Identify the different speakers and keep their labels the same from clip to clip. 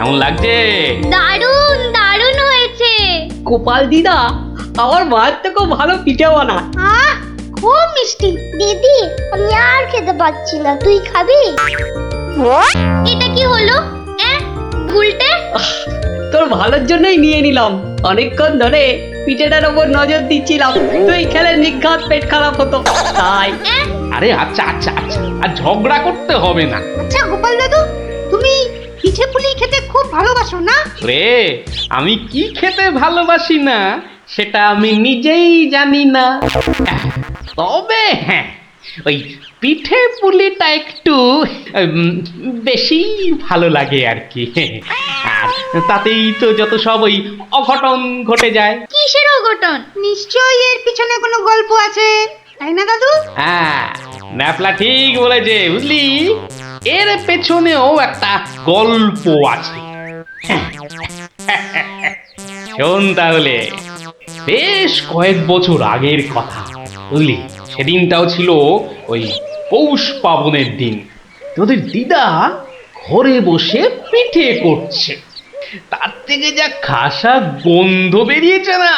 Speaker 1: কেমন লাগছে?
Speaker 2: দারুণ দারুণ হয়েছে।
Speaker 3: গোপাল দিদা আমার মায়ের থেকেও ভালো পিঠে বানায়।
Speaker 2: আহ, খুব মিষ্টি। দিদি, আমি আর খেতে পাচ্ছি না, তুই খাবি? এটা কি হলো? উল্টে?
Speaker 3: তোর ভালোর জন্যই নিয়ে নিলাম। অনেকক্ষণ ধরে পিঠেটার ওপর নজর দিচ্ছিলাম, তুই খেলে নিঘাত পেট খারাপ হতো তাই।
Speaker 1: আরে আচ্ছা আচ্ছা আচ্ছা, আর ঝগড়া করতে হবে না।
Speaker 4: আচ্ছা গোপাল দাদু, তুমি পিঠে পুলি খেতে খুব ভালোবাসো না?
Speaker 1: রে, আমি কি খেতে ভালোবাসি না সেটা আমি নিজেই জানি না। তবে হ্যাঁ, ওই পিঠে পুলিটা একটু বেশি ভালো লাগে আর কি। আর তাতেই তো যত সব ওই অঘটন ঘটে যায়।
Speaker 2: কিসের অঘটন?
Speaker 4: নিশ্চয়ই এর পিছনে কোনো গল্প আছে, তাই না দাদু?
Speaker 1: হ্যাঁ, ন্যাপলা ঠিক বলেছে, বুঝলি, এর পেছনেও একটা গল্প আছে। শোন তাহলে, বেশ কয়েক বছর আগের কথা, বুঝলি, সেদিনটাও ছিল ওই পৌষ পাবনের দিন। তোদের দিদা ঘরে বসে পিঠে করছে, তার থেকে যা খাসা গন্ধ বেরিয়েছে না।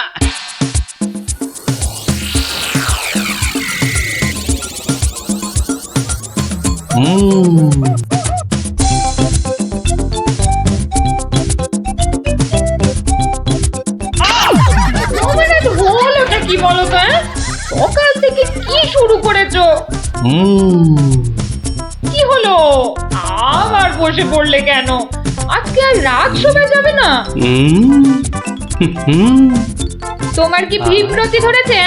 Speaker 5: হলোটা কি বলো তো? সকাল থেকে কি শুরু করেছো? কি হলো? আবার বসে পড়লে কেন? আজকে আর রাত শোভা যাবে না? তোমার কি বিব্রতি ধরেছে?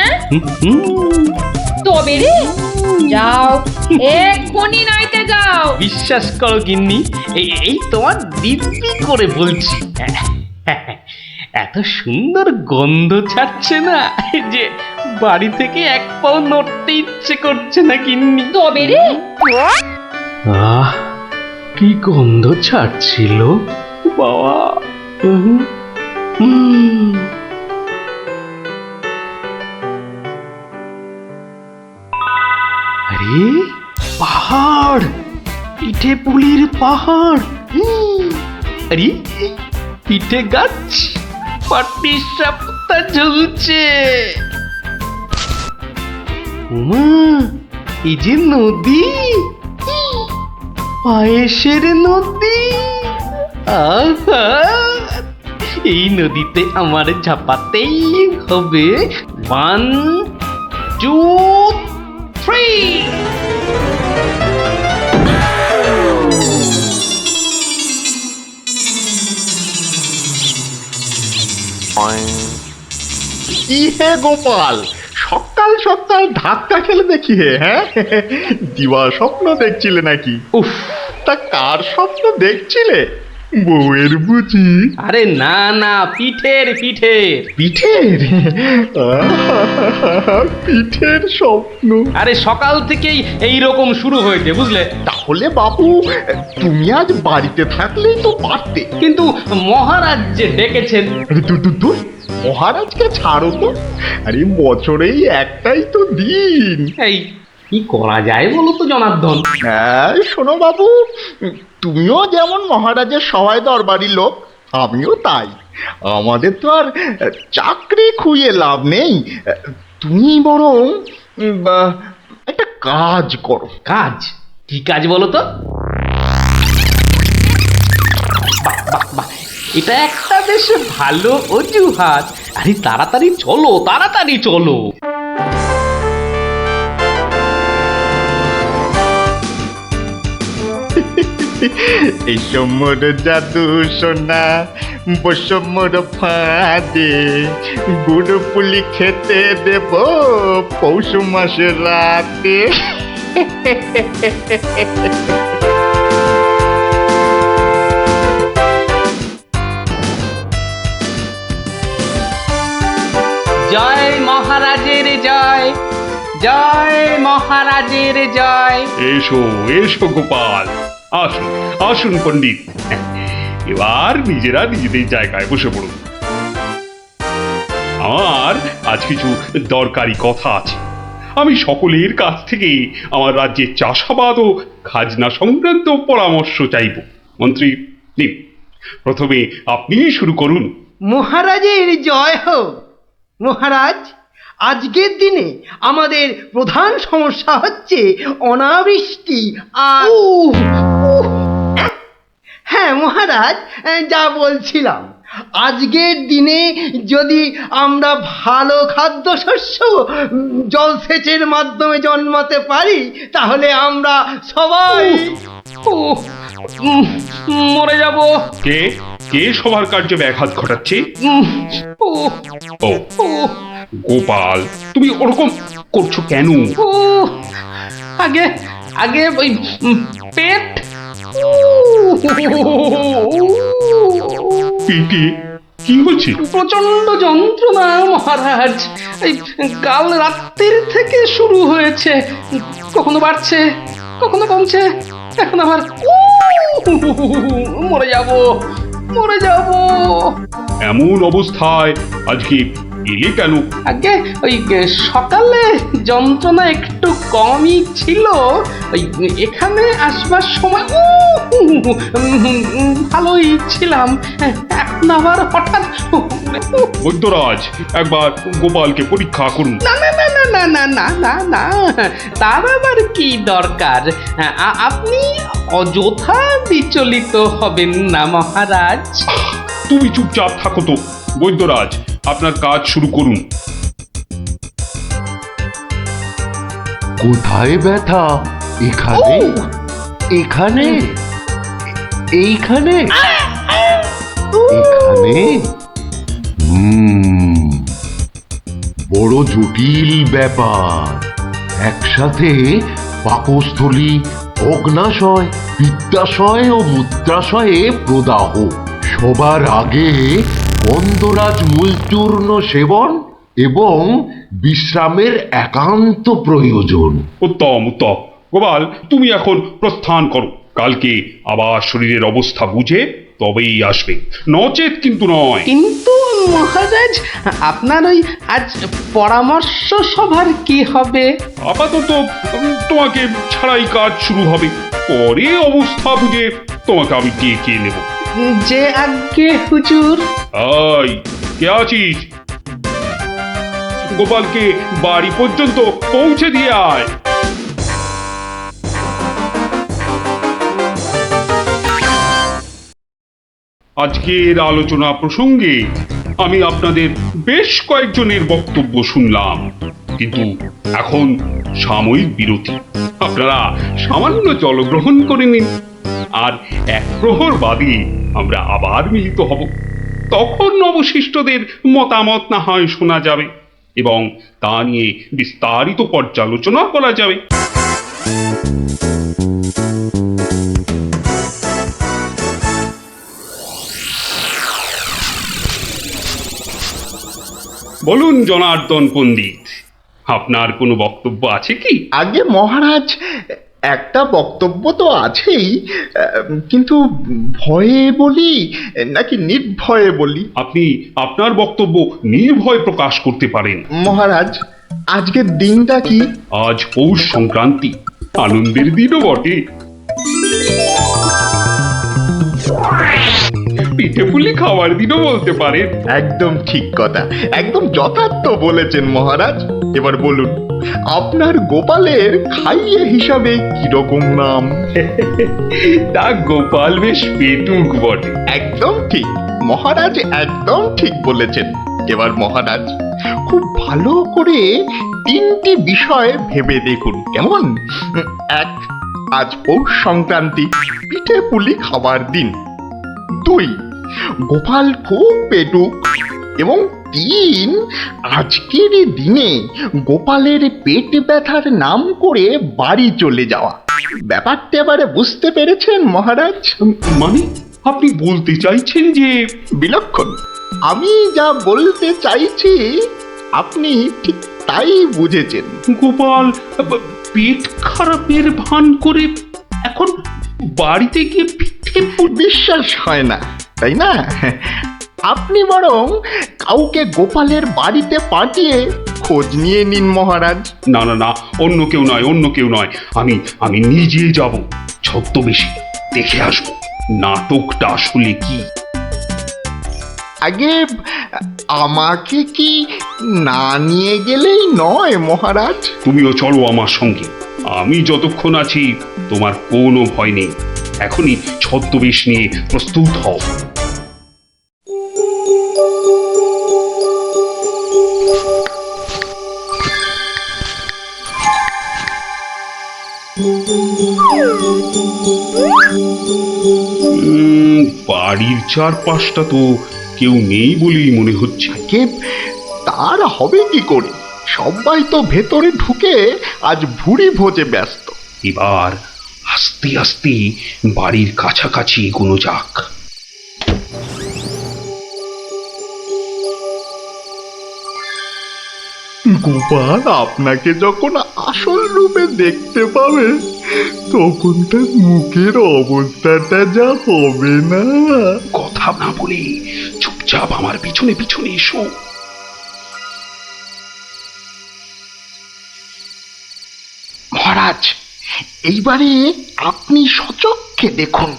Speaker 5: তবে রে, যাও এক্ষুনি নাইতে যাও।
Speaker 1: বিশ্বাস করো গিন্নি, এই তোমার দিব্যি করে বলছি, এত সুন্দর গন্ধ ছাড়ছে না যে বাড়ি থেকে এক পাও নড়তে ইচ্ছে করছে না গিন্নি।
Speaker 5: তবে রে,
Speaker 1: আহ, কি গন্ধ ছাড়ছিল বাবা। আরে পাহাড়, পিঠে পুলির পাহাড়। আরে পিঠে গাছ, পাটি সাপটা ঝুলছে। উমা, এই যে নদী, পায়েসের নদী। আহা, এই নদীতে আমার ঝাপাতেই হবে। 1 2 3।
Speaker 6: কি হে গোপাল, সকাল সকাল ধাক্কা খেলে দেখি হে? হ্যাঁ, দিবা স্বপ্ন দেখছিলে নাকি?
Speaker 1: উফ,
Speaker 6: তা কার স্বপ্ন দেখছিলে? বউয়ের বুঝি?
Speaker 1: আরে না না, পিঠের পিঠের।
Speaker 6: পিঠের? পিঠের স্বপ্ন?
Speaker 1: আরে সকাল থেকেই এই রকম শুরু হয়েছে, বুঝলে।
Speaker 6: তাহলে বাবু, তুমি আজ বাড়িতে থাকলেই তো পারতে।
Speaker 1: কিন্তু মহারাজ যে ডেকেছেন।
Speaker 6: আরে দূর, মহারাজকে ছাড়ো তো। আরে বছরেই একটাই তো দিন।
Speaker 1: এই কি করা যায় বলো তো জনার্দন?
Speaker 6: হ্যাঁ শোনো বাবু, তুমিও যেমন মহারাজের সবাই দরবারি লোক, আমিও তাই। আমাদের তো আর চাকরি খুইয়ে লাভ নেই। তুমি বরং একটা কাজ করো।
Speaker 1: কাজ? কি কাজ বলো তো? বাহ বাহ বাহ, এটা একটা বেশ ভালো অজুহাত। আরে তাড়াতাড়ি চলো, তাড়াতাড়ি চলো।
Speaker 6: এই সমর জাদু সোনা, বসমর ফাঁদে, গুড় পুলি খেতে দেব পৌষ মাসের রাতে।
Speaker 1: জয় মহারাজের জয়, জয় মহারাজের জয়।
Speaker 7: এসো এসো গোপাল, আসুন আসুন পণ্ডিত, এবার নিজেরা নিজেদের জায়গায় বসে পড়ুন। আমার আজ কিছু দরকারি কথা আছে। আমি সকলের কাছ থেকে আমার রাজ্যের চাষাবাদ ও খাজনা সংক্রান্ত পরামর্শ চাইব। মন্ত্রী নিন, প্রথমে আপনিই শুরু করুন।
Speaker 8: মহারাজের জয় হোক। মহারাজ, আজকের দিনে আমাদের প্রধান সমস্যা হচ্ছে অনাবৃষ্টি আর হ্যাঁ মহারাজ, যা বলছিলাম, আজকের দিনে যদি আমরা ভালো খাদ্যশস্য জলসেচের মাধ্যমে জন্মাতে পারি তাহলে আমরা সবাই
Speaker 1: উহ, উম, মরে যাব।
Speaker 7: কে কে সবার কার্যে ব্যাঘাত ঘটাচ্ছে?
Speaker 1: উহ,
Speaker 7: ও
Speaker 1: উহ,
Speaker 7: গোপাল, তুমি ওরকম করছো কেন?
Speaker 1: উহ, আগে আগে ওই পেট।
Speaker 7: পেটে কি হচ্ছে?
Speaker 1: প্রচন্ড যন্ত্রণা মহারাজ। এই কাল রাত্রির থেকে শুরু হয়েছে, কখনো বাড়ছে কখনো কমছে, এখন আবার মরে যাব মরে যাব।
Speaker 7: এমন অবস্থায় আজকে এলে কেন?
Speaker 1: আগে ওই সকালে যন্ত্রণা একটু কমই ছিল, ওই এখানে আসবার সময় ভালোই ছিলাম, এখন আবার হঠাৎ
Speaker 7: বৈদ্যরাজ, একবার গোপালকে পরীক্ষা করুন।
Speaker 1: না না না না না না না না না, তার আবার কি দরকার? আপনি অযথা বিচলিত হবেন না মহারাজ।
Speaker 7: তুমি চুপচাপ থাকো তো। বৈদ্যরাজ, আপনার কাজ শুরু করুন।
Speaker 9: কোথায় ব্যথা? এখানে? এখানে? এইখানে? এখানে? বড় জটিল ব্যাপার। একসাথে পাকস্থলী, অগ্নাশয়, পিত্তাশয় ও মূত্রাশয়ে প্রদাহ। সবার আগে গন্ধরাজ মূলচূর্ণ সেবন এবং বিশ্রামের একান্ত প্রয়োজন।
Speaker 7: উত্তম উত্তম। গোপাল, তুমি এখন প্রস্থান করো। কালকে আবার শরীরের অবস্থা বুঝে তবেই আসবে, নচেত কিন্তু নয়।
Speaker 1: কিন্তু মহারাজ, আপনার ওই আজ পরামর্শ সভার কি হবে?
Speaker 7: আপাতত তোমাকে ছাড়াই কাজ শুরু হবে, পরে অবস্থা বুঝে তোমাকে আমি ডেকে নেব।
Speaker 1: যে আজ্ঞে হুজুর।
Speaker 7: আই, কে আছিস? গোপালকে বাড়ি পর্যন্ত পৌঁছে দিয়ে আয়। আজকের আলোচনা প্রসঙ্গে আমি আপনাদের বেশ কয়েকজনের বক্তব্য শুনলাম, কিন্তু এখন সাময়িক বিরতি। আপনারা সামান্য জলগ্রহণ করে নিন, আর এক প্রহর বাদে আমরা আবার মিলিত হব। তখন অবশিষ্টদের মতামত না হয় শোনা যাবে এবং তা নিয়ে বিস্তারিত পর্যালোচনা করা যাবে। বলুন জনার্দন পণ্ডিত, আপনার কোনো বক্তব্য আছে কি?
Speaker 6: আগে মহারাজ, একটা বক্তব্য তো আছেই, কিন্তু ভয়ে বলি নাকি নির্ভয়ে বলি?
Speaker 7: আপনি আপনার বক্তব্য নির্ভয় প্রকাশ করতে পারেন।
Speaker 6: মহারাজ, আজকের দিনটা কি?
Speaker 7: আজ পৌষ সংক্রান্তি, আনন্দের দিনও বটে। পিঠে পুলি খাওয়ার দিনও বলতে পারেন।
Speaker 6: একদম ঠিক কথা, একদম যথার্থ বলেছেন মহারাজ। এবার বলুন, আপনার গোপালের খাইয়ে হিসাবে কিরকম নাম?
Speaker 7: তা গোপাল বেশ পেটুক বটে।
Speaker 6: একদম ঠিক মহারাজ, একদম ঠিক বলেছেন। এবার মহারাজ, খুব ভালো করে তিনটি বিষয় ভেবে দেখুন, কেমন? এক, আজ পৌষ সংক্রান্তি, পিঠে পুলি খাবার দিন। দুই, গোপাল খুব পেটুক। এবং তিন, আজকের দিনে গোপালের পেট ব্যথার নাম করে বাড়ি চলে যাওয়া। ব্যাপারটা এবারে বুঝতে পেরেছেন মহারাজ?
Speaker 7: মানে আপনি বলতে চাইছেন যে?
Speaker 6: বিলক্ষণ। আমি যা বলতে চাইছি আপনি ঠিক তাই বুঝেছেন।
Speaker 7: গোপাল পেট খারাপের ভান করে এখন বাড়িতে গিয়ে পিঠে
Speaker 6: বিশ্বাস হয় না, তাই না? আপনি বরং কাউকে গোপালের বাড়িতে পাঠিয়ে খোঁজ নিয়ে নিন মহারাজ।
Speaker 7: না না না, অন্য কেউ নয়, অন্য কেউ নয়, আমি নিজে যাব, ছদ্মবেশে দেখে আসবো। নাটকটা আসলে কি?
Speaker 6: আগে আমাকে কি না নিয়ে গেলেই নয় মহারাজ?
Speaker 7: তুমিও চলো আমার সঙ্গে। আমি যতক্ষণ আছি তোমার কোনো ভয় নেই। এখনই ছদ্মবেশ নিয়ে প্রস্তুত হও। বাড়ির চারপাশটা তো কেউ নেই বলেই মনে হচ্ছে।
Speaker 6: কে তার হবে কি করে? সবাই তো ভেতরে ঢুকে আজ ভুরি ভোজে ব্যস্ত।
Speaker 7: এবার আস্তে আস্তে বাড়ির কাছাকাছি এগোনো যাক।
Speaker 6: গোপাল আপনাকে যখন আসল রূপে দেখতে পাবে তখন তার মুখের অবস্থাটা যা হবে না।
Speaker 7: কথা না বলে চুপচাপ আমার পিছনে পিছনে এসো।
Speaker 6: মহারাজ, এইবারে আপনি সচক্ষে দেখুন।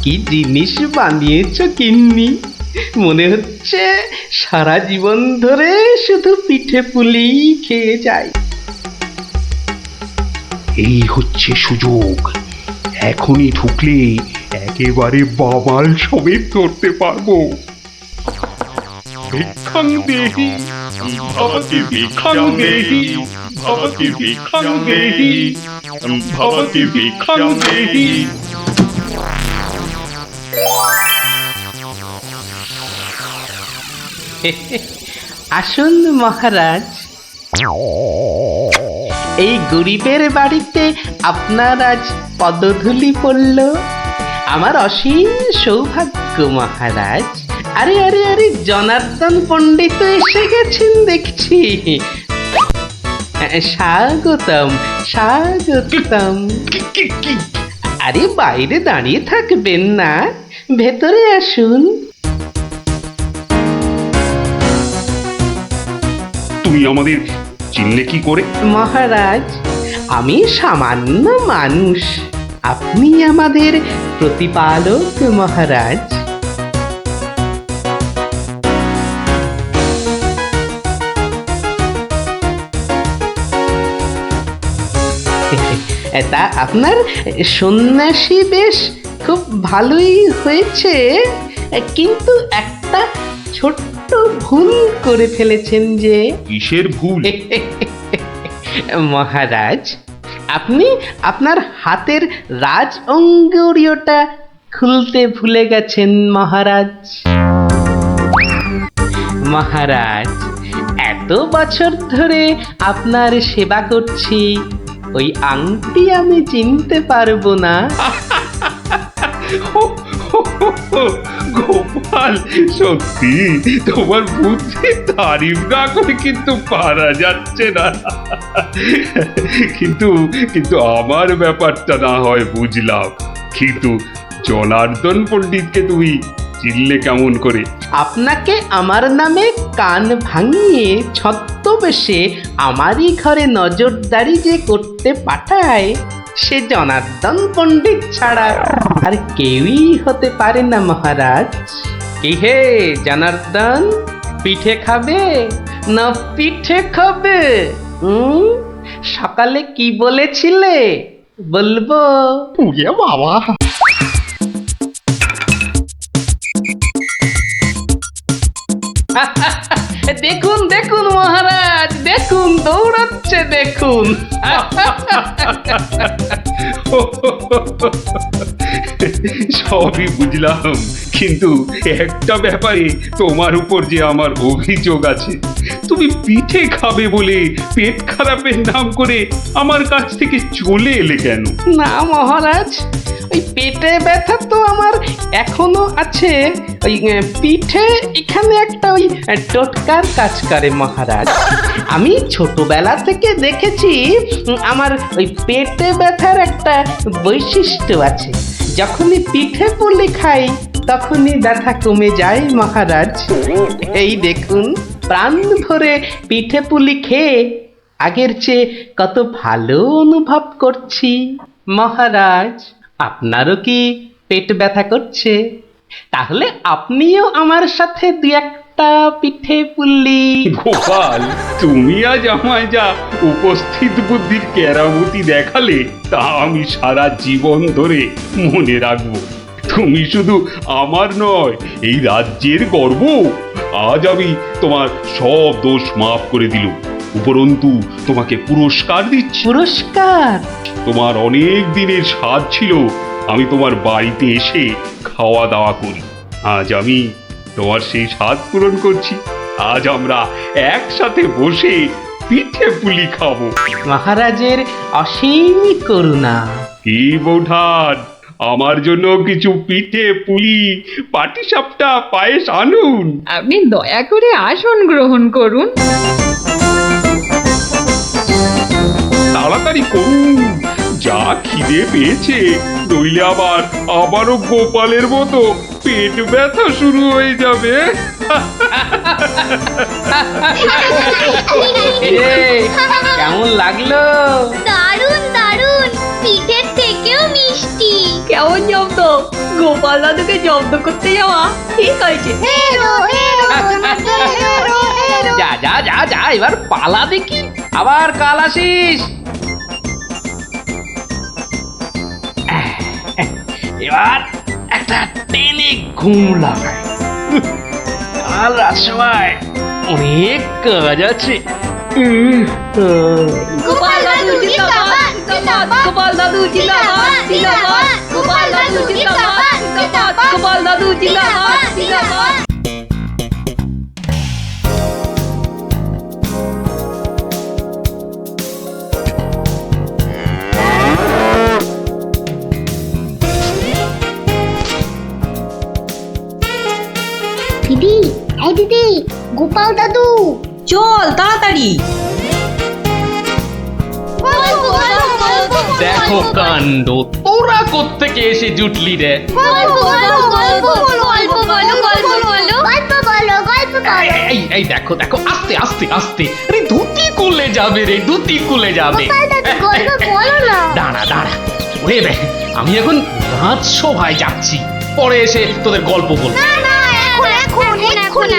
Speaker 1: কি জিনিস বানিয়েছ গিন্নি! মনে হচ্ছে সারা জীবন ধরে শুধু পিঠে পুলি খেয়ে যাই।
Speaker 7: এই হচ্ছে সুযোগ। এখনই ঢুকলে একেবারে বাবাল সমেত ধরতে পারবো। ভিক্ষাং দেহি ভবতি ভিক্ষাং দেহি ভবতি ভিক্ষাং দেহি ভবতি ভিক্ষাং দেহি।
Speaker 1: আসুন মহারাজ, এই গরিবের বাড়িতে আপনার আজ পদধূলি পড়ল। আমার অসীম সৌভাগ্য মহারাজ। আরে আরে আরে, জনার্দন পণ্ডিত এসে গেছেন দেখছি। স্বাগতম স্বাগতম। আরে বাইরে দাঁড়িয়ে থাকবেন না, ভেতরে আসুন।
Speaker 7: তুমি আমাদের চিনলে কি করে?
Speaker 1: মহারাজ, আমি সামান্য মানুষ, আপনি আমাদের প্রতিপালক মহারাজ। তা আপনার সন্ন্যাসী বেশ খুব ভালোই হয়েছে, কিন্তু একটা ছোট্ট ভুল করে ফেলেছেন যে।
Speaker 7: কিসের ভুল?
Speaker 1: মহারাজ, আপনি আপনার হাতের রাজ অঙ্গুরীয়টা খুলতে ভুলে গেছেন মহারাজ। মহারাজ, এত বছর ধরে আপনার সেবা করছি, ওই আংটি আমি চিনতে পারবো না?
Speaker 7: গোপাল, সত্যি তোমার বুদ্ধি তারিফ না করে কিন্তু পারা যাচ্ছে না। কিন্তু কিন্তু আমার ব্যাপারটা না হয় বুঝলাম, কিন্তু জনার্দন পণ্ডিতকে তুমি চিনলে কেমন করে?
Speaker 1: আপনাকে আমার নামে কান ভাঙিয়ে ছদ্মবেশে আমারই ঘরে নজরদারি যে করতে পাঠায়, সে জনার্দন পণ্ডিত ছাড়া আর কেউই হতে পারে না মহারাজ। কি হে জনার্দন, পিঠে খাবে না পিঠে খাবে? সকালে কি বলেছিলে বলবো?
Speaker 6: পুড়িয়ে বাবা!
Speaker 1: দেখুন দেখুন মহারাজ, দেখুন দৌড়াচ্ছে দেখুন।
Speaker 7: সবই বুঝলাম, কিন্তু একটা ব্যাপারে তোমার উপর যে আমার অভিযোগ আছে। তুমি পিঠে খাবে বলে পেট খারাপের নাম করে আমার কাছ থেকে চলে এলে কেন?
Speaker 1: না মহারাজ, ওই পেটে ব্যথা তো আমার এখনো আছে। ওই পিঠে এখানে একটা ওই টোটকার কাজ করে মহারাজ। আমি ছোটবেলা থেকে দেখেছি আমার ওই পেটে ব্যথার একটা বৈশিষ্ট্য আছে। যখনই পিঠে পুলি খাই তখনই ব্যথা কমে যায় মহারাজ। এই দেখুন, প্রাণ ভরে পিঠে পুলি খেয়ে আগের চেয়ে কত ভালো অনুভব করছি। মহারাজ, আপনারও কি পেট ব্যথা করছে? তাহলে আপনিও আমার সাথে দু একটা পিঠে পুলি।
Speaker 7: গোপাল, তুমি আজ আমায় যা উপস্থিত বুদ্ধির কেরামতি দেখালে তা আমি সারা জীবন ধরে মনে রাখবো। তুমি শুধু আমার নয়, এই রাজ্যের গর্ব। আজ আমি তোমার সব দোষ মাফ করে দিলুম, উপরন্তু তোমাকে পুরস্কার দিচ্ছি।
Speaker 1: পুরস্কার?
Speaker 7: তোমার অনেক দিনের স্বাদ ছিল আমি তোমার বাড়িতে এসে খাওয়া দাওয়া করি। আজ আমি তোমার সেই স্বাদ পূরণ করছি। আজ আমরা একসাথে বসে পিঠে পুলি খাবো।
Speaker 1: মহারাজের অসীম করুণা।
Speaker 7: কি বৌঠান, আমার জন্য কিছু পিঠে পুলি পাটিসাপটা পায়েস আনুন।
Speaker 5: আপনি দয়া করে আসন গ্রহণ করুন।
Speaker 7: তাড়াতাড়ি করুন, যা খিদে পেয়েছে, নইলে আবারও গোপালের মতো পেট ব্যথা শুরু হয়ে যাবে।
Speaker 1: কেমন লাগলো?
Speaker 2: দারুণ দারুণ, পিঠের থেকেও মিষ্টি।
Speaker 3: কেমন জব্দ? গোপাল দাদুকে জব্দ করতে যাওয়া ঠিক হয়েছে।
Speaker 1: যা যা যা যা, এবার পালা দেখি, আবার কাল আসিস। এবার একটা টেনে ঘুম লাগায়। কাল রাত সময় অনেক কাজ আছে।
Speaker 2: গোপাল দাদু জিন্দাবাদ, জিন্দাবাদ।
Speaker 3: গোপাল দাদু জিন্দাবাদ, জিন্দাবাদ। গোপাল দাদু জিন্দাবাদ, জিন্দাবাদ। গোপাল দাদু জিন্দাবাদ, জিন্দাবাদ।
Speaker 2: দিদি, এই দিদি, গোপাল দাদু।
Speaker 3: চল তাড়াতাড়ি।
Speaker 2: গল্প, গল্প, গল্প,
Speaker 1: দেখো কাণ্ড, তোরা কোত্থেকে এসে জুটলি রে?
Speaker 2: গল্প, গল্প, গল্প, গল্প বলো, গল্প বলো, গল্প বলো, গল্প বলো।
Speaker 1: এই এই দেখো দেখো, আস্তে আস্তে আস্তে, আরে ধুতি খুলে যাবে রে, ধুতি খুলে যাবে।
Speaker 2: গোপাল দাদু, গল্প বলো না।
Speaker 1: দাঁড়া দাঁড়া, ওরে বে, আমি এখন রাজসভায় যাচ্ছি, পরে এসে তোদের গল্প বলবো।
Speaker 2: না না, এখন।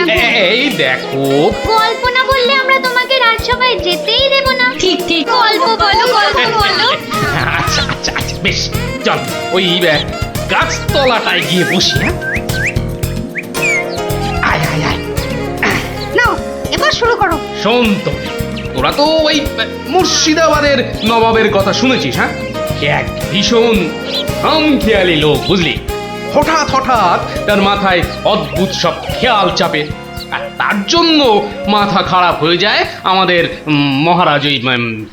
Speaker 1: এই দেখো,
Speaker 2: গল্প না বললে আমরা তোমাকে রাজসভায় যেতেই দেব না।
Speaker 3: ঠিক ঠিক।
Speaker 2: গল্প বলো, গল্প বলো।
Speaker 1: আচ্ছা আচ্ছা আচ্ছা, বেশ, চল ওই গাছতলাটায় গিয়ে বসি। হ্যাঁ, আয় আয় আয়।
Speaker 4: নাও, এবার শুরু করো।
Speaker 1: শোন তো, তোরা তো ওই মুর্শিদাবাদের নবাবের কথা শুনেছিস? হ্যাঁ, সে এক ভীষণ খামখেয়ালি লোক, বুঝলি। হঠাৎ হঠাৎ তার মাথায় অদ্ভুত সব খেয়াল চাপে, আর তার জন্য মাথা খারাপ হয়ে যায় আমাদের মহারাজ ওই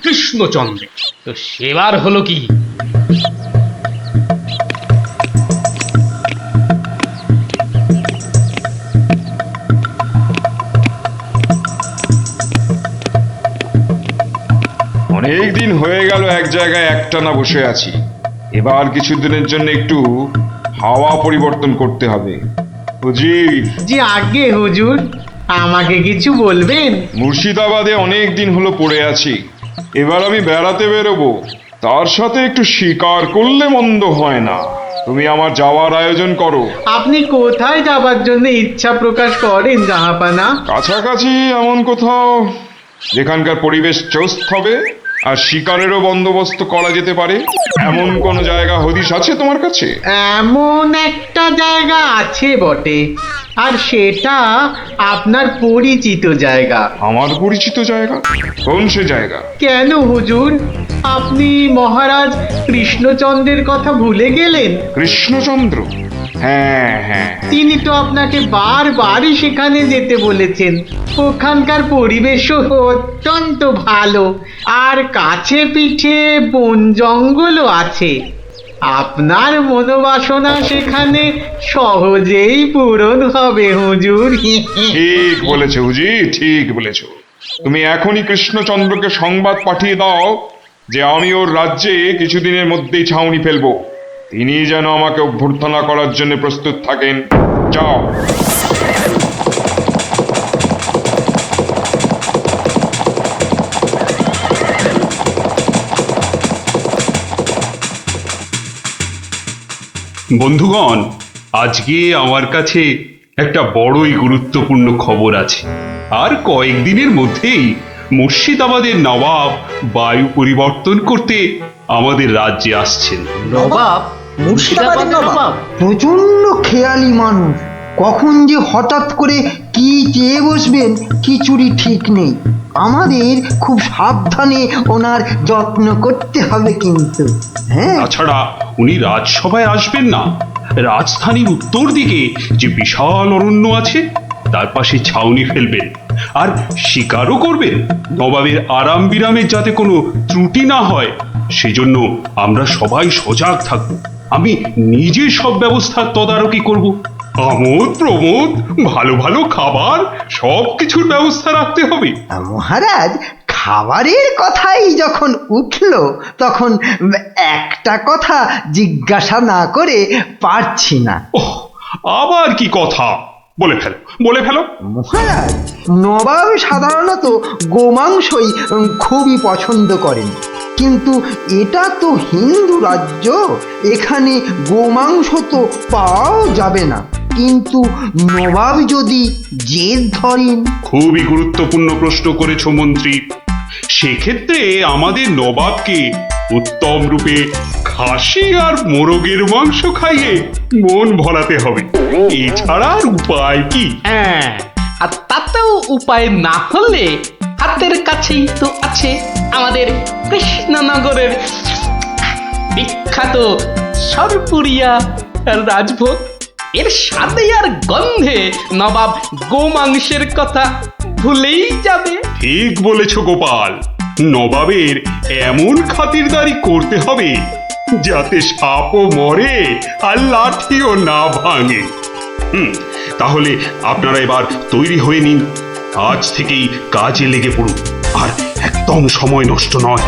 Speaker 1: কৃষ্ণচন্দ্র। তো সেবার হলো কি,
Speaker 10: অনেক দিন হয়ে গেল এক জায়গায় একটানা বসে আছি। এবার কিছুদিনের জন্য একটু হাওয়া পরিবর্তন করতে হবে। হুজির,
Speaker 11: জি আগে হুজুর, আমাকে কিছু বলবেন?
Speaker 10: মুর্শিদাবাদে অনেক দিন হলো পড়ে আছি, এবার আমি বেড়াতে বেরোবো, তার সাথে একটু শিকার করলে মন্দ হয় না। তুমি আমার যাওয়ার আয়োজন করো।
Speaker 11: আপনি কোথায় যাবার জন্য ইচ্ছা প্রকাশ করেন জাহাপানা?
Speaker 10: কাছাকাছি এমন কোথাও যেখানকার পরিবেশ চৌস্ত হবে আর শিকারেরও বন্দোবস্ত করা যেতে পারে, এমন কোন জায়গা হদিশ আছে তোমার কাছে?
Speaker 11: এমন একটা জায়গা আছে বটে, আর সেটা আপনার পরিচিত জায়গা।
Speaker 10: আমার পরিচিত জায়গা? কোন সে জায়গা?
Speaker 11: কেন হুজুর, আপনি মহারাজ কৃষ্ণচন্দ্রের কথা ভুলে গেলেন?
Speaker 10: কৃষ্ণচন্দ্র? হ্যাঁ হ্যাঁ,
Speaker 11: তিনি তো আপনাকে বারবারই সেখানে যেতে বলেছেন। ওখানকার পরিবেশও অত্যন্ত ভালো, আর কাছে পিঠে বন জঙ্গলও আছে। আপনার মনোবাসনা সেখানে সহজেই পূরণ হবে হুজুর।
Speaker 10: ঠিক বলেছো হুজির, ঠিক বলেছো। তুমি এখনই কৃষ্ণচন্দ্রকে সংবাদ পাঠিয়ে দাও যে আমি ওর রাজ্যে কিছুদিনের মধ্যেই ছাউনি ফেলবো। তিনি যেন আমাকে অভ্যর্থনা করার জন্য প্রস্তুত থাকেন। যাও।
Speaker 7: বন্ধুগণ, আজকে আমার কাছে একটা বড়ই গুরুত্বপূর্ণ খবর আছে। আর কয়েকদিনের মধ্যেই মুর্শিদাবাদের নবাব বায়ু পরিবর্তন করতে আমাদের রাজ্যে আসছেন।
Speaker 8: নবাব?
Speaker 3: মুর্শিদাবাদের নবাব?
Speaker 8: প্রচন্ড খেয়ালি মানুষ, কখন যে হঠাৎ করে কি চেয়ে বসবেন কিছুরই ঠিক নেই। আমাদের খুব সাবধানে ওনার যত্ন করতে হবে কিন্তু। হ্যাঁ,
Speaker 7: তাছাড়া উনি রাজসভায় আসবেন না, রাজধানীর উত্তর দিকে যে বিশাল অরণ্য আছে তার পাশে ছাউনি ফেলবেন আর শিকারও করবেন। নবাবের আরাম বিরামের যাতে কোনো ত্রুটি না হয় সেজন্য আমরা সবাই সজাগ থাকব। আমি নিজে সব ব্যবস্থার তদারকি করব। আমোদ প্রমোদ, ভালো ভালো খাবার, সব কিছুর ব্যবস্থা রাখতে হবে।
Speaker 8: মহারাজ, খাবারের কথাই যখন উঠল তখন একটা কথা জিজ্ঞাসা না করে পারছি না।
Speaker 7: ওহ, আবার কি কথা? বলে ফেলো, বলে ফেলো।
Speaker 8: মহারাজ, নবাব সাধারণত গোমাংসই খুবই পছন্দ করেন, কিন্তু এটা তো হিন্দু রাজ্য, এখানে গোমাংস তো পাওয়াও যাবে না। কিন্তু নবাব যদি জেদ ধরেন।
Speaker 7: খুবই গুরুত্বপূর্ণ প্রশ্ন করেছ মন্ত্রী। সেক্ষেত্রে আমাদের নবাবকে উত্তম রূপে খাসি আর মোরগের মাংস খাইয়ে মন ভরাতে হবে। এছাড়া আর উপায় কি?
Speaker 1: হ্যাঁ, আর তাতেও উপায় না হলে হাতের কাছেই তো আছে আমাদের কৃষ্ণনগরের বিখ্যাত সরপুরিয়া রাজভোগ। এর স্বাদে আর গন্ধে নবাব গোমাংসের কথা ভুলেই যাবে।
Speaker 7: ঠিক বলেছ গোপাল, নবাবের এমন খাতিরদারি করতে হবে যাতে সাপও মরে আর লাঠিও না ভাঙে। তাহলে আপনারা এবার তৈরি হয়ে নিন, আজ থেকেই কাজে লেগে পড়ুন, আর একদম সময় নষ্ট নয়।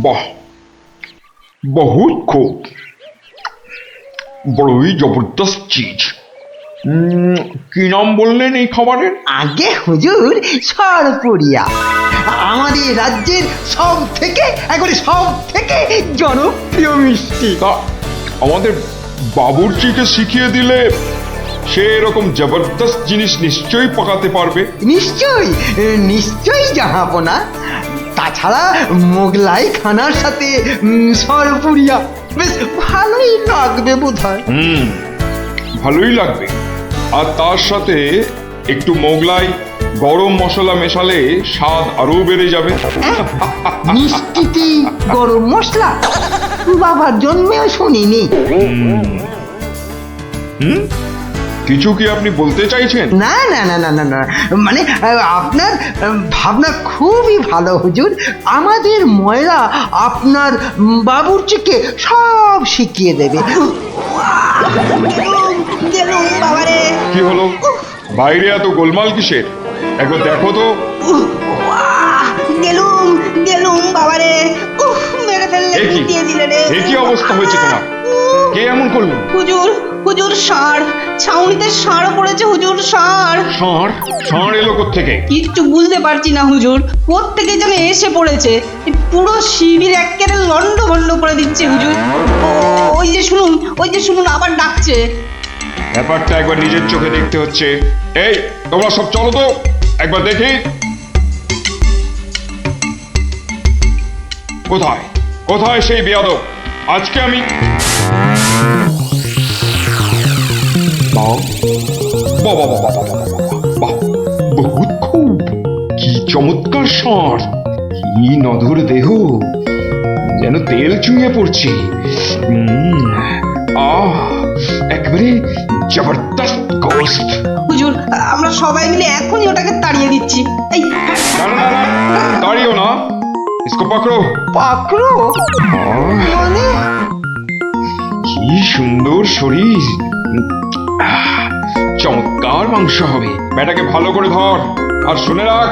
Speaker 10: বাহ, বহুত খুব, বড়ই জবরদস্ত চিজ। কি নাম বললেন এই খাবারের?
Speaker 8: আগে হুজুর, সরপুরিয়া আমাদের রাজ্যের সব থেকে জনপ্রিয় মিষ্টি।
Speaker 10: তা আমাদের বাবুর্চিকে শিখিয়ে দিলে সে এরকম জবরদস্ত জিনিস নিশ্চয়ই পাকাতে পারবে।
Speaker 8: নিশ্চয়ই জাহাপনা। তাছাড়া মোগলাই খানার সাথে সরপুরিয়া বেশ ভালোই লাগবে বোধহয়।
Speaker 10: ভালোই লাগবে, আর তার সাথে একটু মোগলাই গরম মশলা মেশালে স্বাদ আরো বেড়ে যাবে।
Speaker 8: মিষ্টিতে গরম মশলা? বাবার জন্মেও শুনিনি।
Speaker 10: কিছু কি আপনি বলতে চাইছেন?
Speaker 8: না না না না না না, মানে আপনার ভাবনা খুবই ভালো হুজুর। আমাদের ময়রা আপনার বাবুর্চিকে সব শিখিয়ে দেবে।
Speaker 10: কি হলো, বাইরে এত গোলমাল কিসের? একবার দেখো তো। এ কি অবস্থা হয়েছে তোমার? কে এমন করলো?
Speaker 3: হুজুর ষাঁড়, ছাউনিতে ষাঁড় পড়েছে হুজুর, ষাঁড়।
Speaker 10: ষাঁড় এলো কোত্থেকে?
Speaker 3: কিচ্ছু বুঝতে পারছি না হুজুর, কোত্থেকে যেন এসে পড়েছে। পুরো শিবির একেবারে লন্ডভন্ড করে দিচ্ছে হুজুর। ওই যে শুনুন আবার ডাকছে।
Speaker 10: ব্যাপারটা একবার নিজের চোখে দেখতে হচ্ছে। এই তোমরা সব চলো তো, একবার দেখি। কোথায় কোথায় সেই বেয়াদব? আজকে আমি বহুত খুব, কি চমৎকার ষাঁড়, কি নধর দেহ, যেন তেল চুইয়ে পড়ছে। একেবারে জবরদস্ত গোস্ত।
Speaker 3: হুজুর, আমরা সবাই মিলে এখনই ওটাকে তাড়িয়ে দিচ্ছি। এই
Speaker 10: না, তাড়িও না, इसको पकड़ो।
Speaker 8: পাকড়ো? মানে
Speaker 10: কি কি সুন্দর শরীর। চমৎকার মাংস হবে। বেটাকে ভালো করে ধর, আর শুনে রাখ,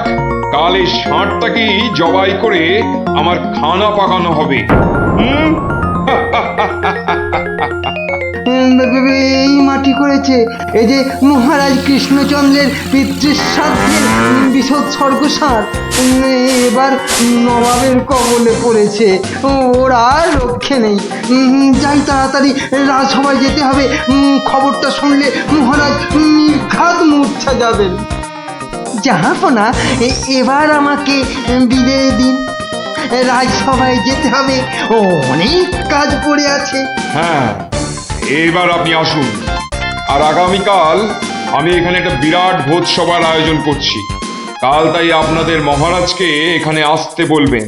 Speaker 10: কাল এই ষাঁড়টাকেই জবাই করে আমার খানা পাকানো হবে। হুম?
Speaker 8: এই মাটি করেছে, এই যে মহারাজ কৃষ্ণচন্দ্রের পিতৃশ্রাদ্ধের বিসর্গসার এবার নবাবের কবলে পড়েছে। ওর আর রক্ষে নেই। যাই তাড়াতাড়ি, রাজসভায় যেতে হবে। খবরটা শুনলে মহারাজ নির্ঘাত মূর্ছা যাবেন। জাহাপনা, এবার আমাকে বিদায় দিন। রাজসভায় যেতে হবে, অনেক কাজ পড়ে আছে।
Speaker 10: হ্যাঁ, এবার আপনি আসুন। আর আগামীকাল আমি এখানে একটা বিরাট ভোজসভার আয়োজন করছি। কাল তাই আপনাদের মহারাজকে এখানে আসতে বলবেন।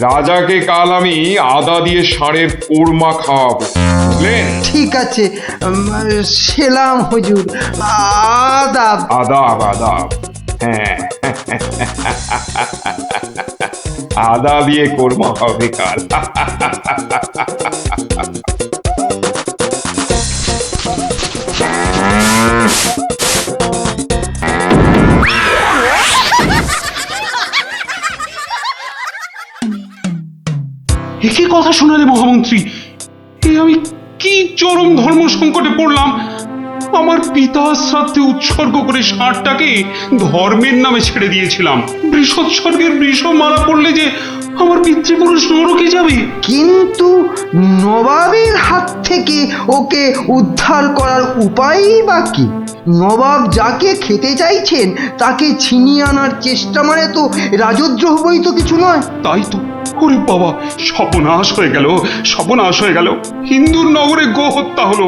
Speaker 10: রাজাকে কাল আমি আদা দিয়ে ষাঁড়ের কোরমা খাওয়াবো, বুঝলেন?
Speaker 8: ঠিক আছে, সেলাম হুজুর। আদাব।
Speaker 10: আদাব আদাব। হ্যাঁ, আদা দিয়ে কোরমা হবে কাল।
Speaker 7: একই কথা শোনালে মহামন্ত্রী, এ আমি কি চরম ধর্ম সংকটে পড়লাম। আমার পিতা শ্রাদ্ধে উৎসর্গ করে ষাঁড়টাকে ধর্মের নামে ছেড়ে দিয়েছিলাম। বৃষোৎসর্গের বৃষ মারা পড়লে যে আমার পিতৃপুরুষ নরকে যাবে।
Speaker 8: কিন্তু নবাবের হাত থেকে ওকে উদ্ধার করার উপায়ই বা কি? নবাব যাকে খেতে চাইছেন তাকে ছিনিয়ে আনার চেষ্টা মানে তো রাজদ্রোহ বই তো কিছু নয়।
Speaker 7: তাই তো। ওরে বাবা, সর্বনাশ হয়ে গেল, সর্বনাশ হয়ে গেল। হিন্দুর নগরে গো হত্যা হলো।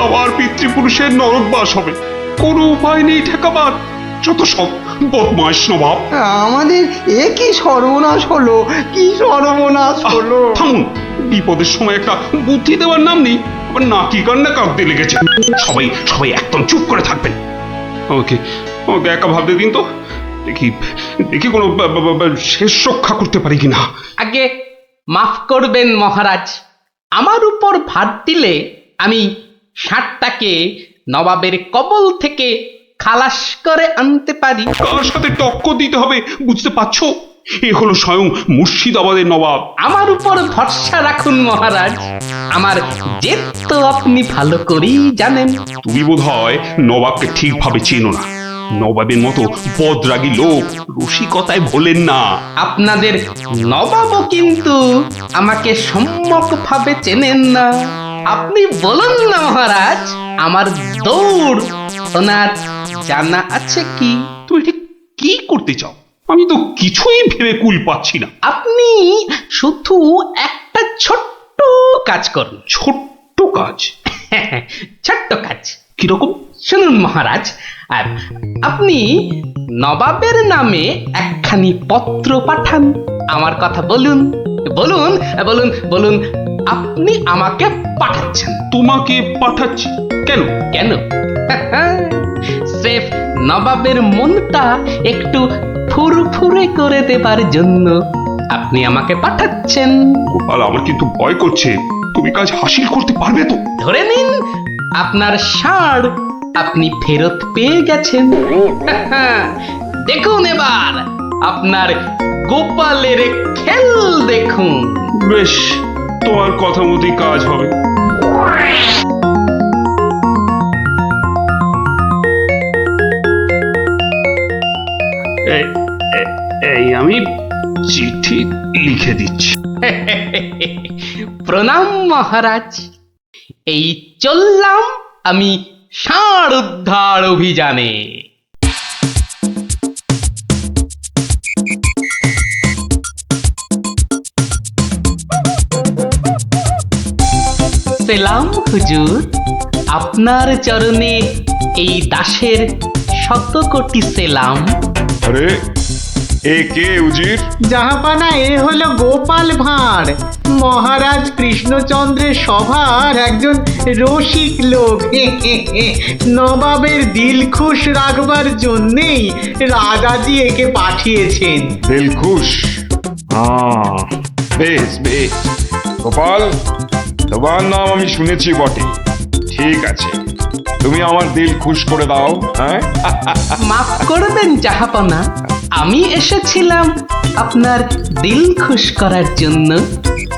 Speaker 7: আমার পিতৃপুরুষের নরকবাস হবে। কোনো উপায় নেই ঠেকাবার। যত সব বদমাশ নবাব।
Speaker 8: আমাদের এ কি সর্বনাশ হলো, কি সর্বনাশ হলো!
Speaker 7: থামুন, বিপদের সময় একটা বুদ্ধি দেওয়ার নাম নেই, আবার নাকি কান্না কাঁদতে লেগেছে। সবাই সবাই একদম চুপ করে থাকবেন। আমাকে আমাকে একা ভাবতে দিন তো, দেখি দেখি কোনো শেষ রক্ষা করতে পারি কিনা।
Speaker 1: আগে মাফ করবেন মহারাজ, আমার উপর ভার দিলে আমি ষাঁড়টাকে নবাবের কবল থেকে খালাস করে আনতে পারি।
Speaker 7: কার সাথে টক্কর দিতে হবে বুঝতে পারছো? এ হলো স্বয়ং মুর্শিদাবাদের নবাব।
Speaker 1: আমার উপর ভরসা রাখুন মহারাজ, আমার জেদ তো আপনি ভালো করেই জানেন।
Speaker 7: তুমি বোধহয় নবাবকে ঠিকভাবে চেনো না। নবাবের মতো বদরাগী লোক রসিকতায় ভোলেন না।
Speaker 1: আপনাদের নবাবও কিন্তু আমাকে সম্যকভাবে চেনেন না। আপনি বলুন না মহারাজ, আমার দৌড় ওনার জানা আছে কি?
Speaker 7: তুমি ঠিক কি করতে চাও? আমি তো কিছুই ভেবে কুল পাচ্ছি না।
Speaker 1: আপনি শুধু একটা ছোট্ট কাজ করুন।
Speaker 7: ছোট্ট কাজ?
Speaker 1: ছোট্ট কাজ
Speaker 7: কিরকম?
Speaker 1: শুনুন মহারাজ, আর আপনি নবাবের নামে একখানি পত্র পাঠান। আমার কথা বলুন বলুন বলুন বলুন, আপনি আমাকে পাঠাচ্ছেন।
Speaker 7: তোমাকে পাঠাচ্ছি? কেন
Speaker 1: কেন? স্রেফ নবাবের মনটা একটু ফুরফুরে করে দেবার জন্য আপনি আমাকে পাঠাচ্ছেন।
Speaker 7: গোপাল, আমার কিন্তু ভয় করছে। তুমি কাজ হাসিল করতে পারবে তো?
Speaker 1: ধরে নিন আপনার ষাঁড় আপনি ফেরত পেয়ে গেছেন। দেখুন এবার আপনার গোপালের খেল দেখুন।
Speaker 7: বেশ, তোমার কথা মতোই কাজ হবে। এই আমি চিঠি লিখে দিচ্ছি।
Speaker 1: প্রণাম মহারাজ, এই চললাম আমি ষাঁড় উদ্ধার অভিযানে। সেলাম হুজুর, আপনার চরণে এই দাসের শত কোটি সেলাম।
Speaker 10: আরে, এ কে উজির?
Speaker 11: জাহাপানা, এ হলো গোপাল ভাঁড়, মহারাজ কৃষ্ণচন্দ্রের সভার একজন রসিক লোক। নবাবের দিল খুশ রাখবার জন্যেই রাজাজি একে পাঠিয়েছেন।
Speaker 10: দিলখুশ? বেশ বেশ, গোপাল, তোমার নাম আমি শুনেছি বটে। ঠিক আছে, তুমি আমার দিল খুশ করে দাও। হ্যাঁ,
Speaker 1: মাফ করবেন জাহাপনা, আমি এসেছিলাম আপনার দিল খুশ করার জন্য,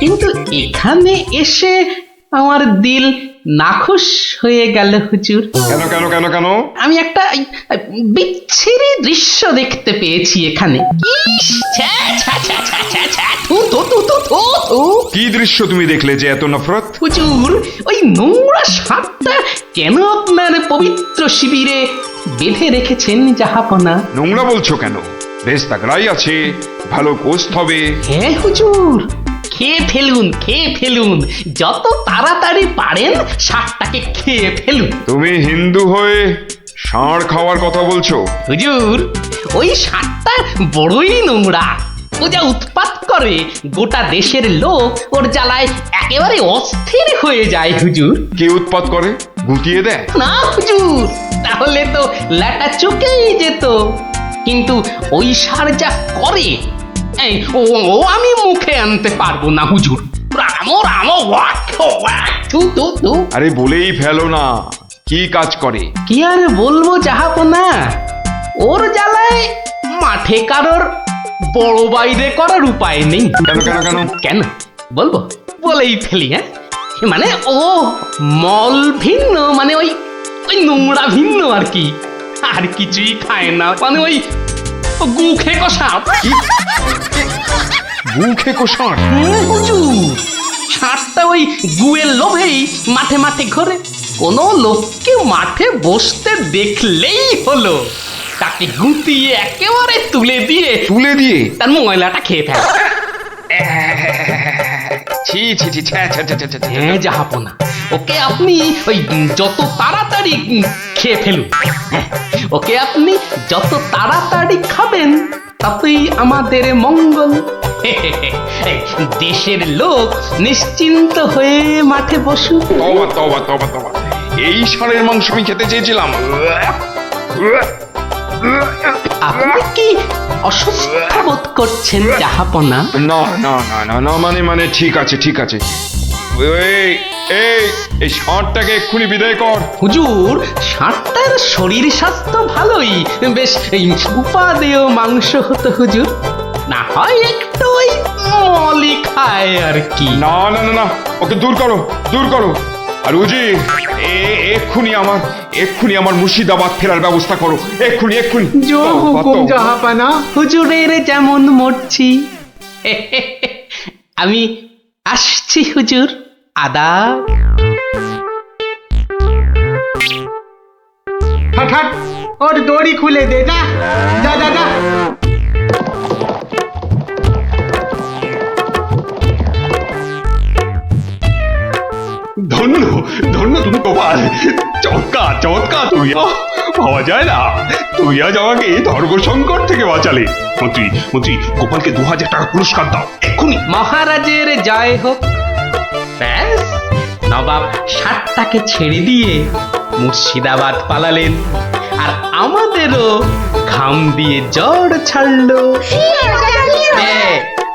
Speaker 1: কিন্তু এখানে এসে আমার দিল নাখুশ হয়ে গেল হুজুর।
Speaker 10: কেন কেন কেন কেন?
Speaker 1: আমি একটা বিচ্ছিরি দৃশ্য দেখতে পেয়েছি এখানে। ইস, ছ্যা, ছ্যা, ছ্যা, ছ্যা, ছ্যা, ছ্যা, থু, থু, থু, থু, থু, থু।
Speaker 10: কি দৃশ্য তুমি দেখলে যে এত নফরত?
Speaker 1: হুজুর, ওই নোংরা সাপটা কেন আপনার পবিত্র শিবিরে বেঁধে রেখেছেন জাহাপনা?
Speaker 10: নোংরা বলছো কেন? বেশ তাগড়াই আছে, ভালো গোস্ত হবে।
Speaker 1: হ্যাঁ হুজুর, খেয়ে ফেলুন, খেয়ে ফেলুন, যত তাড়াতাড়ি পারেন সাপটাকে খেয়ে ফেলুন।
Speaker 10: তুমি হিন্দু হয়ে ষাঁড় খাওয়ার কথা বলছো?
Speaker 1: হুজুর, ওই সাপটা বড়ই নোংরা। ও যা উৎপাত করে, গোটা দেশের লোক ওর জ্বালায় একেবারে অস্থির হয়ে যায় হুজুর।
Speaker 10: কে উৎপাত করে? গুটিয়ে দেয়?
Speaker 1: না হুজুর, তাহলে তো ল্যাটা চুকেই যেত। কিন্তু ওই সার যা করে, এই ও ও আমি মুখে আনতে পারবো না হুজুর। রাম রাম ওয়াক ওয়াক, থু থু থু।
Speaker 10: আরে বলেই ফেলো না, কি কাজ করে?
Speaker 1: কি আর বলবো জাহাপনা, ওর জ্বালায় মাঠে কারোর বড় বাইরে করার উপায় নেই।
Speaker 10: কেন কেন কেন?
Speaker 1: কেন বলবো? বলেই ফেলি। হ্যাঁ, মানে ও মল ভিন্ন, মানে ওই ওই নোংরা ভিন্ন আর কি, আর কিছুই খায় না। মানে ওই গু খেকো সাপ।
Speaker 10: গু খেকো ষাঁড়?
Speaker 1: হুজুর, ষাঁড়টা ওই গুয়ের লোভেই মাঠে মাঠে ঘোরে। কোনো লোককে মাঠে বসতে দেখলেই হলো তাকে গুটিয়ে একেবারে তুলে দিয়ে তার ময়লাটা খেয়ে ফেলে।
Speaker 10: ছি ছি ছি, ছ্যা, ছ্যা, ছ্যা, ছ্যা, ছ্যা, ছ্যা।
Speaker 1: হ্যাঁ জাহাপনা, ওকে আপনি ওই যত তাড়াতাড়ি খেয়ে ফেলুন। হ্যাঁ, ওকে আপনি যত তাড়াতাড়ি খাবেন ততই আমাদের মঙ্গল। এই দেশের লোক নিশ্চিন্ত হয়ে মাঠে বসুক।
Speaker 10: তবা তবা তবা তবা, এই ষাঁড়ের মাংস আমি খেতে চেয়েছিলাম।
Speaker 1: আপনি কি অসুস্থ বোধ করছেন জাহাপনা?
Speaker 10: না না না না না, মানে ঠিক আছে ঠিক আছে। এই এই এই ষাঁড়টাকে এক্ষুনি বিদায় কর।
Speaker 1: হুজুর, ষাঁড়টার শরীর স্বাস্থ্য ভালোই, বেশ এই উপাদেয় মাংস হতো হুজুর। না হয় একটু ওই মলি খায় আর কি।
Speaker 10: না না না না, ওকে দূর করো দূর করো। আর উজির, এক্ষুনি আমার মুর্শিদাবাদ ফেরার ব্যবস্থা করো, এক্ষুনি এক্ষুনি।
Speaker 11: জো হুকুম জাহাপানা।
Speaker 1: হুজুরের যেমন মর্জি। আমি আসছি হুজুর, আদাব।
Speaker 11: হট হট, ওর দড়ি খুলে দে, যা যা যা যা।
Speaker 7: ধন্য ধন্য তুমি গোপাল, চমৎকার চমৎকার তুমি। ভাবা যায় না, তুই আজ আমাকে ধর্ম সংকট থেকে বাঁচালে। মন্ত্রী মন্ত্রী, গোপালকে 2000 টাকা পুরস্কার দাও এক্ষুনি।
Speaker 1: মহারাজের জয় হোক। ব্যাস, নবাব ষাটটাকে ছেড়ে দিয়ে মুর্শিদাবাদ পালালেন, আর আমাদেরও ঘাম দিয়ে জ্বর ছাড়লো।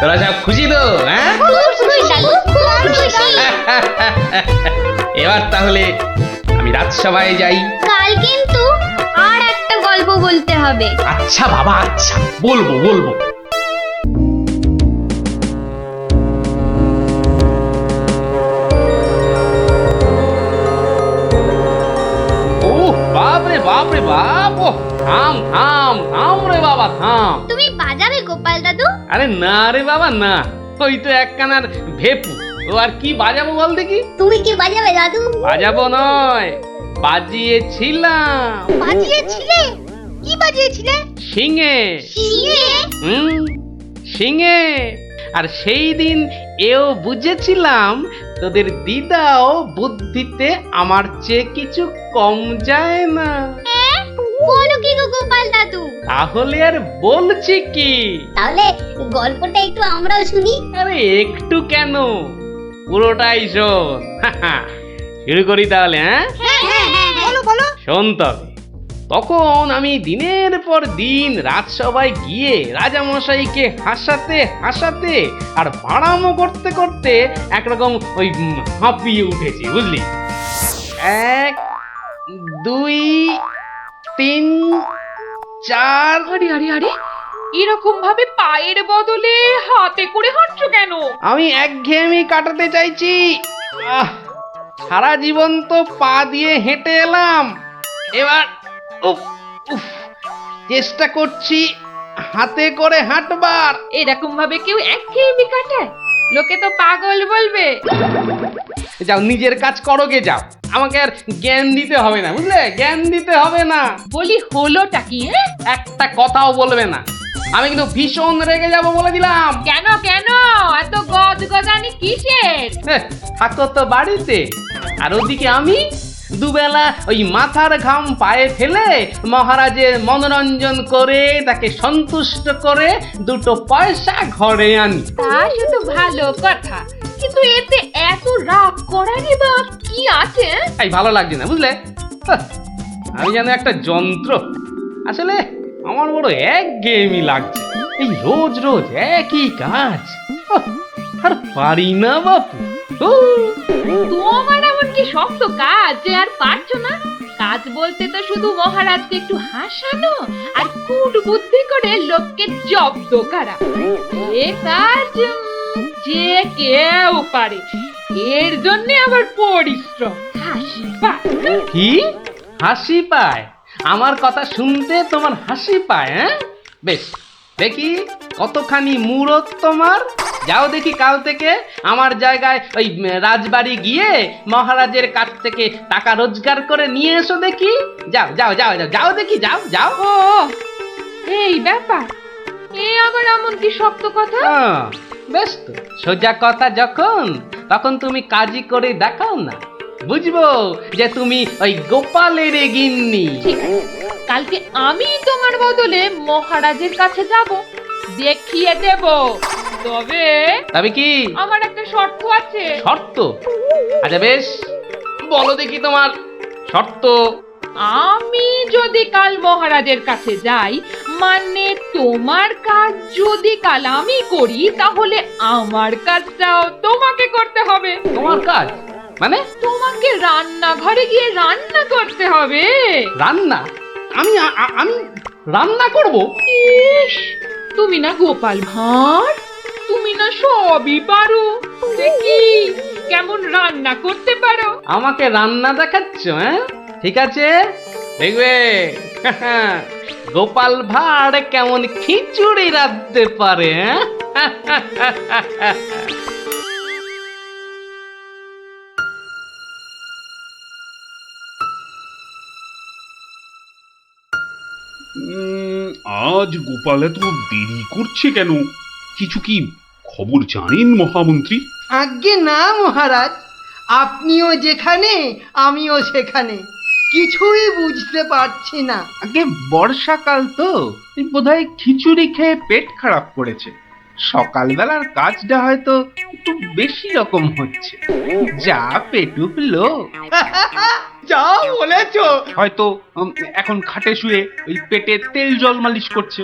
Speaker 1: তোরা সব খুশি তো? হ্যাঁ, এবার তাহলে আমি রাজসভায় যাই।
Speaker 2: কাল কিন্তু আর একটা গল্প বলতে হবে।
Speaker 1: আচ্ছা বাবা, আচ্ছা, বলবো বলবো। ও বাপ রে বাপ রে বাপ, ও থাম থাম থাম রে বাবা থাম।
Speaker 2: তুমি বাজাবে গোপাল দাদু?
Speaker 1: আরে না রে বাবা না, ওই তো একখানার ভেপু, ও আর কি বাজাবো বল দেখি।
Speaker 2: তুমি কি বাজাবে দাদু?
Speaker 1: বাজাবো নয়, বাজিয়েছিলাম।
Speaker 2: বাজিয়েছিলে? কি বাজিয়েছিলে?
Speaker 1: শিঙে।
Speaker 2: শিঙে?
Speaker 1: শিঙে। আর সেই দিন এও বুঝেছিলাম তোদের দিদাও বুদ্ধিতে আমার চেয়ে কিছু কম যায় না।
Speaker 2: বলো কি গো গোপাল দাদু?
Speaker 1: তাহলে আর বলছি কি,
Speaker 2: তাহলে গল্পটা একটু আমরাও শুনি।
Speaker 1: আরে একটু কেন, পুরোটাই শোন। শুরু করি তাহলে। হ্যাঁ,
Speaker 4: বলো বলো।
Speaker 1: শোন তবে। তখন আমি দিনের পর দিন রাজসভায় গিয়ে রাজামশাইকে হাসাতে হাসাতে আর বাড়ামো করতে করতে একরকম ওই হাঁপিয়ে উঠেছি, বুঝলি? 1 2 3 4।
Speaker 5: আরে আরে আরে, এরকম ভাবে পায়ের বদলে হাতে করে হাঁটছো কেন?
Speaker 1: আমি একঘেয়েমি কাটাতে চাইছি। সারা জীবন তো পা দিয়ে হেঁটে এলাম, এবার উফ উফ চেষ্টা করছি হাতে করে হাঁটবার।
Speaker 5: এরকম ভাবে কেউ একঘেয়েমি কাটায়? লোকে তো পাগল বলবে।
Speaker 1: যাও নিজের কাজ করো গে, যাও, আমাকে আর জ্ঞান দিতে হবে না, বুঝলে? জ্ঞান দিতে হবে না।
Speaker 5: বলি হলোটা কি?
Speaker 1: একটা কথাও বলবে না, আমি কিন্তু ভীষণ রেগে যাব বলে দিলাম।
Speaker 5: কেন কেন এত গজগজানি কিসের?
Speaker 1: থাকো তো বাড়িতে, আর ওদিকে আমি দুবেলা ওই মাথার ঘাম পায়ে ফেলে মহারাজের মনোরঞ্জন করে তাকে সন্তুষ্ট করে 2 পয়সা ঘরে আনি।
Speaker 5: তা সে তো ভালো কথা, কিন্তু এতে এত রাগ করারই বা কি আছে?
Speaker 1: এই ভালো লাগছে না, বুঝলে? আমি যেন একটা যন্ত্র। আসলে আমার বড় একঘেয়েমি লাগছে, এই রোজ রোজ একই কাজ। আর পারি না বাপু।
Speaker 5: তোমার এমন কি শক্ত কাজ যে আর পারছো না? কাজ বলতে তো শুধু মহারাজকে একটু হাসানো আর কুট বুদ্ধি করে লোককে জব্দ করা। এ কাজ যে কেউ পারে, এর জন্য আবার পরিশ্রম। হাসি পায়।
Speaker 1: কি হাসি পায়? আমার কথা শুনতে তোমার হাসি পায়? হ্যাঁ, বেশ, দেখি কতখানি মুরত তোমার। যাও দেখি কাল থেকে আমার জায়গায় ওই রাজবাড়ি গিয়ে মহারাজের কাছ থেকে টাকা রোজগার করে নিয়ে এসো দেখি। যাও যাও যাও যাও যাও দেখি, যাও যাও।
Speaker 5: ও এই ব্যাপার, এ আবার এমন কি শক্ত কথা?
Speaker 1: বেশ তো, সোজা কথা যখন, তখন তুমি কাজই করে দেখাও না, বুঝবো যে তুমি ওই গোপালের গিন্নি।
Speaker 5: ঠিক আছে, কালকে আমি তোমার বদলে মহারাজের কাছে যাব, দেখিয়ে দেব। তবে
Speaker 1: কি
Speaker 5: আমার একটা শর্ত আছে।
Speaker 1: শর্ত? আচ্ছা বেশ, বলো দেখি তোমার শর্ত।
Speaker 5: আমি যদি কাল মহারাজের কাছে যাই, মানে তোমার কাজ যদি কাল আমি করি, তাহলে আমার কাজটাও তোমাকে করতে হবে।
Speaker 1: তোমার কাজ মানে?
Speaker 5: তোমাকে রান্নাঘরে গিয়ে রান্না করতে হবে।
Speaker 1: রান্না? আমি আমি রান্না করব?
Speaker 5: ইস, তুমি না গোপাল ভাঁড়, তুমি না সবই পারো। দেখি কেমন রান্না করতে পারো।
Speaker 1: আমাকে রান্না দেখাচ্ছ? হ্যাঁ, ঠিক আছে, দেখবে গোপাল ভাঁড় কেমন খিচুড়ি রাঁধতে পারে।
Speaker 7: আজ গোপাল এত দেরি করছে কেন? কিছু কি খবর জানেন মহামন্ত্রী?
Speaker 11: আজ্ঞে না মহারাজ, আপনিও যেখানে আমিও সেখানে, কিছুই বুঝতে পারছি না।
Speaker 12: আগে বর্ষাকাল তো, বোধহয় খিচুড়ি খেয়ে পেট খারাপ করেছে। সকালবেলার কাজটা হয়তো একটু বেশি রকম হচ্ছে, যা পেটুক লোক।
Speaker 11: যা বলেছো।
Speaker 12: হয়তো এখন খাটে শুয়ে ওই পেটে তেল জল মালিশ করছে।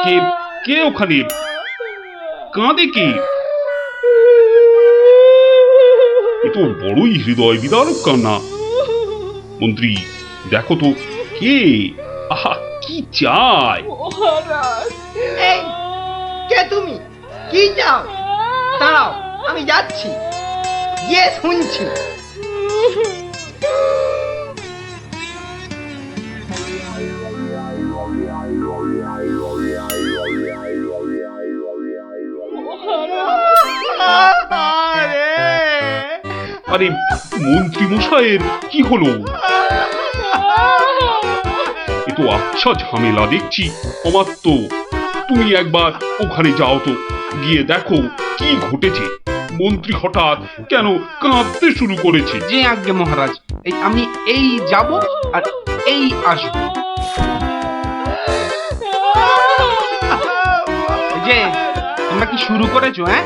Speaker 7: কে কে ওখানে কাঁদে? কে? এ তো বড়ই হৃদয় বিদারক কান্না। মন্ত্রী, দেখো তো কে? আহা, কি চায়?
Speaker 11: এই, কে তুমি? কি চাও? দাঁড়াও, আমি যাচ্ছি, গিয়ে শুনছি।
Speaker 7: আরে মন্ত্রী মশাইয়ের কি হলো? এ তো আচ্ছা ঝামেলা দেখছি। অমাত্য, তুমি একবার ওখানে যাও তো, গিয়ে দেখো কি ঘটেছে। মন্ত্রী হঠাৎ কেন কাঁদতে শুরু করেছে?
Speaker 12: যে আজ্ঞে মহারাজ, এই আমি এই যাব আর এই আসব। যে তোমরা কি শুরু করেছো? হ্যাঁ,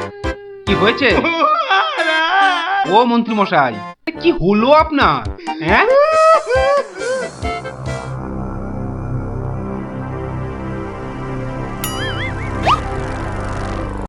Speaker 12: কি হয়েছে? ও মন্ত্রী মশাই কি হলো আপনার? হ্যাঁ